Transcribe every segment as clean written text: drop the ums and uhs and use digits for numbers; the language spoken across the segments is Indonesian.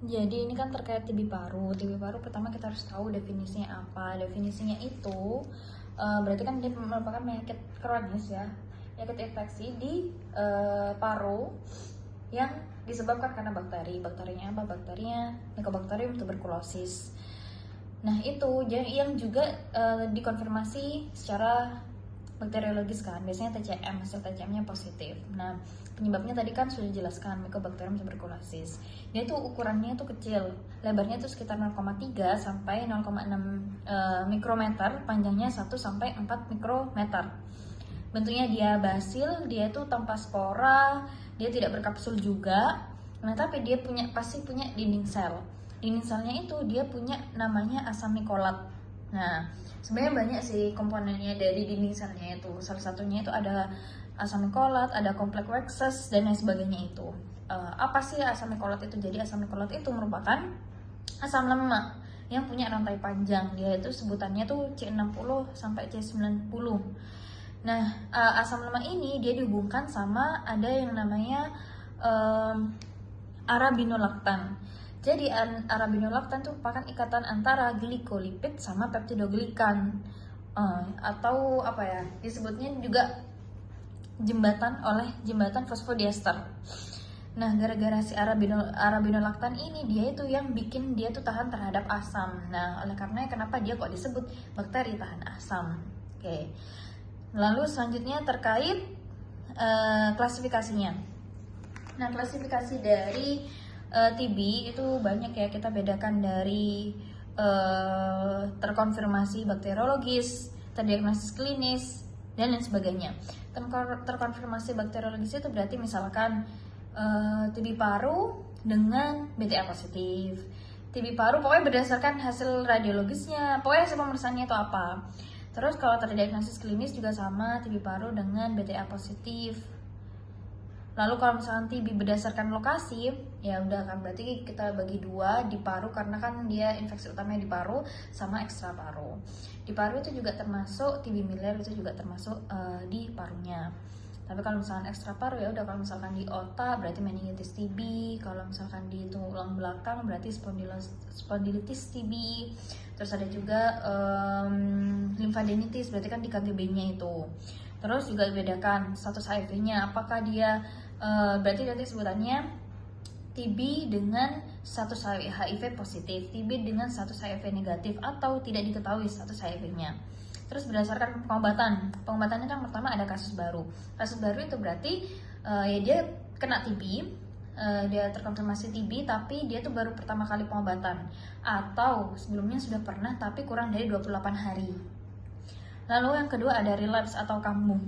Jadi ini kan terkait TB paru. TB paru pertama kita harus tahu definisinya apa. Definisinya itu berarti kan dia merupakan penyakit kronis ya, penyakit infeksi di paru yang disebabkan karena bakteri. Bakterinya apa? Bakterinya Mycobacterium tuberculosis. Nah itu yang juga dikonfirmasi secara bakteriologis kan, biasanya TCM, hasil TCM-nya positif. Nah penyebabnya tadi kan sudah dijelaskan, Mycobacterium tuberculosis. Dia tuh ukurannya tuh kecil, lebarnya tuh sekitar 0,3 sampai 0,6 mikrometer, panjangnya 1 sampai 4 mikrometer. Bentuknya dia basil, dia tuh tanpa spora, dia tidak berkapsul juga. Nah tapi dia pasti punya dinding sel. Dinding selnya itu dia punya namanya asam nikolat. Nah sebenarnya banyak sih komponennya dari dinding selnya itu. Salah satunya itu ada asam nikolat, ada kompleks waxes dan lain sebagainya itu. Apa sih asam nikolat itu? Jadi asam nikolat itu merupakan asam lemak yang punya rantai panjang. Dia itu sebutannya tuh C60 sampai C90. Nah, asam lemak ini dia dihubungkan sama ada yang namanya arabinolaktan. Jadi arabinolaktan itu merupakan ikatan antara glikolipid sama peptidoglikan, atau apa ya, disebutnya juga jembatan fosfodiester. Nah, gara-gara si arabinolaktan ini dia itu yang bikin dia tuh tahan terhadap asam. Nah, oleh karenanya kenapa dia kok disebut bakteri tahan asam. Oke. Lalu selanjutnya terkait klasifikasinya. Nah, klasifikasi dari TB itu banyak ya, kita bedakan dari terkonfirmasi bakteriologis, terdiagnosis klinis, dan lain sebagainya. Terkonfirmasi bakteriologis itu berarti misalkan TB paru dengan BTA positif. TB paru pokoknya berdasarkan hasil radiologisnya, pokoknya hasil pemeriksaannya itu apa. Terus kalau terdiagnosis klinis juga sama, TB paru dengan BTA positif. Lalu kalau misalnya TB berdasarkan lokasi, ya udah kan berarti kita bagi dua, di paru karena kan dia infeksi utamanya di paru, sama ekstra paru. Di paru itu juga termasuk TB Miller, itu juga termasuk di parunya. Tapi kalau misalkan ekstra paru ya udah, kalau misalkan di otak berarti meningitis TB, kalau misalkan di tulang belakang berarti spondilitis TB. Terus ada juga limfadenitis, berarti kan di KGB-nya itu. Terus juga dibedakan status HIV-nya, apakah dia berarti nanti sebutannya TB dengan status HIV positif, TB dengan status HIV negatif, atau tidak diketahui status HIV-nya. Terus berdasarkan pengobatannya kan pertama ada kasus baru. Kasus baru itu berarti ya dia kena TB, dia terkonfirmasi TB tapi dia tuh baru pertama kali pengobatan, atau sebelumnya sudah pernah tapi kurang dari 28 hari. Lalu yang kedua ada relapse atau kambuh.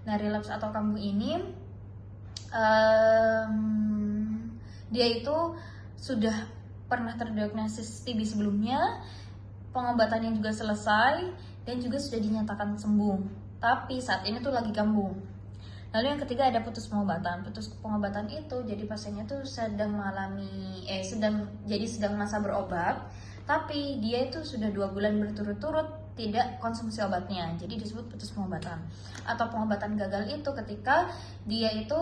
Nah, relapse atau kambuh ini dia itu sudah pernah terdiagnosis TB sebelumnya, pengobatannya juga selesai dan juga sudah dinyatakan sembuh, tapi saat ini tuh lagi kambuh. Lalu yang ketiga ada putus pengobatan. Putus pengobatan itu jadi pasiennya tuh sedang masa berobat, tapi dia itu sudah 2 bulan berturut-turut tidak konsumsi obatnya, jadi disebut putus pengobatan. Atau pengobatan gagal itu ketika dia itu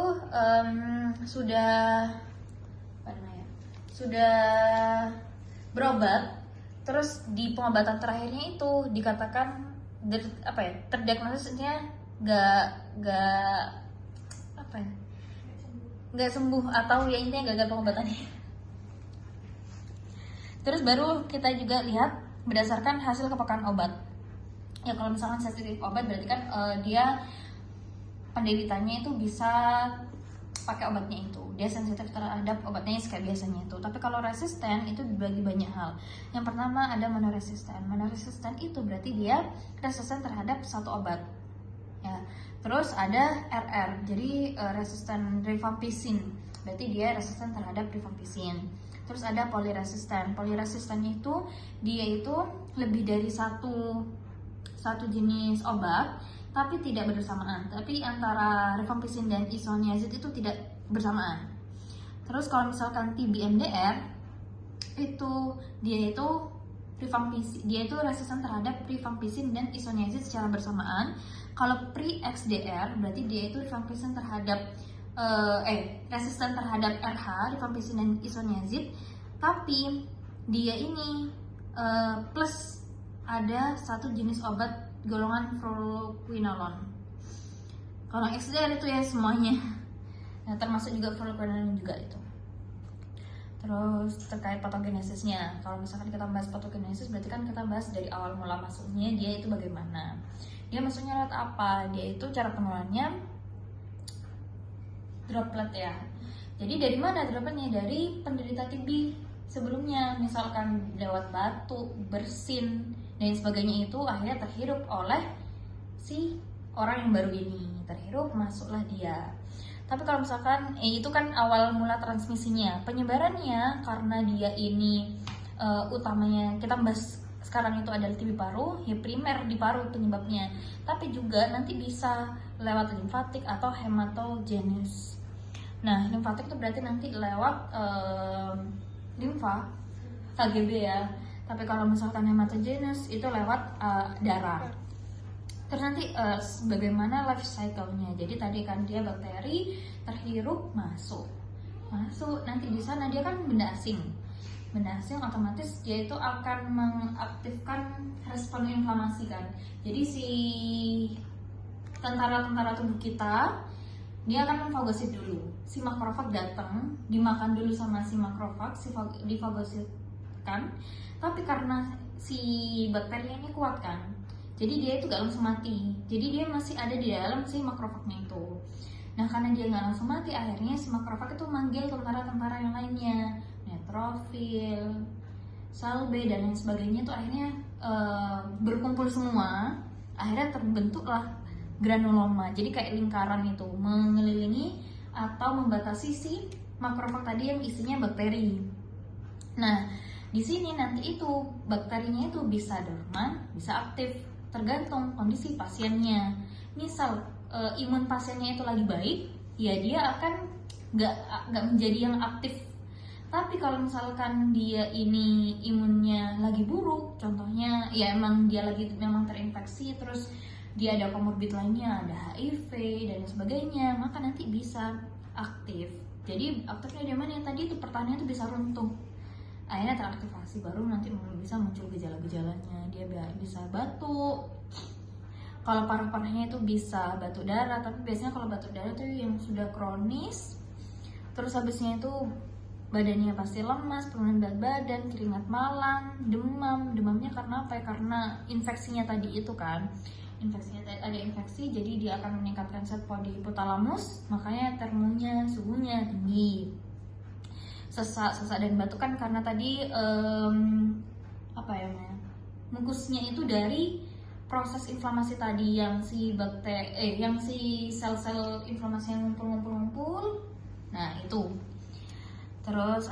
sudah berobat, terus di pengobatan terakhirnya itu dikatakan terdiagnosisnya nggak sembuh, atau ya intinya gagal pengobatannya. Terus baru kita juga lihat berdasarkan hasil kepekaan obat. Ya kalau misalkan sensitif obat berarti kan dia penderitanya itu bisa pakai obatnya itu, dia sensitif terhadap obatnya kayak biasanya itu. Tapi kalau resisten itu dibagi banyak hal. Yang pertama ada monoresisten. Monoresisten itu berarti dia resisten terhadap satu obat. Ya. Terus ada RR, jadi resisten rifampicin, berarti dia resisten terhadap rifampicin. Terus ada poliresisten. Poliresisten itu dia itu lebih dari satu jenis obat, tapi tidak bersamaan. Tapi antara rifampicin dan isoniazid itu tidak bersamaan. Terus kalau misalkan TB-MDR itu dia itu resisten terhadap rifampicin dan isoniazid secara bersamaan. Kalau pre-XDR berarti dia itu rifampicin resisten terhadap RH, rifampicin dan isoniazid, Tapi dia ini plus ada satu jenis obat golongan fluoroquinolone. Kalau XDR itu ya semuanya. Nah, termasuk juga fluoroquinolone juga itu. Terus terkait patogenesisnya, kalau misalkan kita bahas patogenesis, berarti kan kita bahas dari awal mula masuknya dia itu bagaimana. Dia masuknya lewat apa? Dia itu cara penularannya droplet ya. Jadi dari mana dropletnya? Dari penderita TB sebelumnya, misalkan lewat batuk, bersin, dan sebagainya, itu akhirnya terhirup oleh si orang yang baru ini. Terhirup, masuklah dia. Tapi kalau misalkan itu kan awal mula transmisinya. Penyebarannya karena dia ini utamanya kita bahas sekarang itu adalah TB paru, ya primer di paru penyebabnya. Tapi juga nanti bisa lewat limfatik atau hematogenus. Nah, limfatik itu berarti nanti lewat limfa, KGB ya. Tapi kalau misalkan hematogenus itu lewat darah. Terus nanti bagaimana life cycle-nya. Jadi tadi kan dia bakteri terhirup masuk. Nanti di sana dia kan benda asing. Benda asing otomatis dia itu akan mengaktifkan respon inflamasi kan. Jadi si tentara-tentara tubuh kita dia akan memfagosit dulu. Si makrofag datang, dimakan dulu sama si makrofag, difagositkan. Tapi karena si bakterinya ini kuat kan, jadi dia itu gak langsung mati. Jadi dia masih ada di dalam si makrofagnya itu. Nah, karena dia gak langsung mati, akhirnya si makrofag itu manggil tentara-tentara yang lainnya, neutrofil, sel B dan lain sebagainya, itu akhirnya berkumpul semua. Akhirnya terbentuklah granuloma. Jadi kayak lingkaran itu mengelilingi atau membatasi si makrofag tadi yang isinya bakteri. Nah, di sini nanti itu bakterinya itu bisa dorman, bisa aktif, tergantung kondisi pasiennya. Misal imun pasiennya itu lagi baik, ya dia akan nggak menjadi yang aktif. Tapi kalau misalkan dia ini imunnya lagi buruk, contohnya ya emang dia lagi memang terinfeksi, terus dia ada komorbid lainnya, ada HIV dan sebagainya, maka nanti bisa aktif. Jadi aktifnya di mana? Yang tadi itu pertahanannya itu bisa runtuh, akhirnya teraktivasi, baru nanti bisa muncul gejala-gejalanya. Dia bisa batuk, kalau paru-parunya itu bisa batuk darah. Tapi biasanya kalau batuk darah itu yang sudah kronis, terus habisnya itu badannya pasti lemas, penurunan berat badan, keringat malang, demam. Demamnya karena apa ya? Karena infeksinya tadi itu kan, ada infeksi, jadi dia akan meningkatkan zat di hipotalamus, makanya termonya, suhunya tinggi. Sesak dan batuk kan karena tadi mukusnya itu dari proses inflamasi tadi, yang si yang si sel-sel inflamasi yang ngumpul. Nah itu. Terus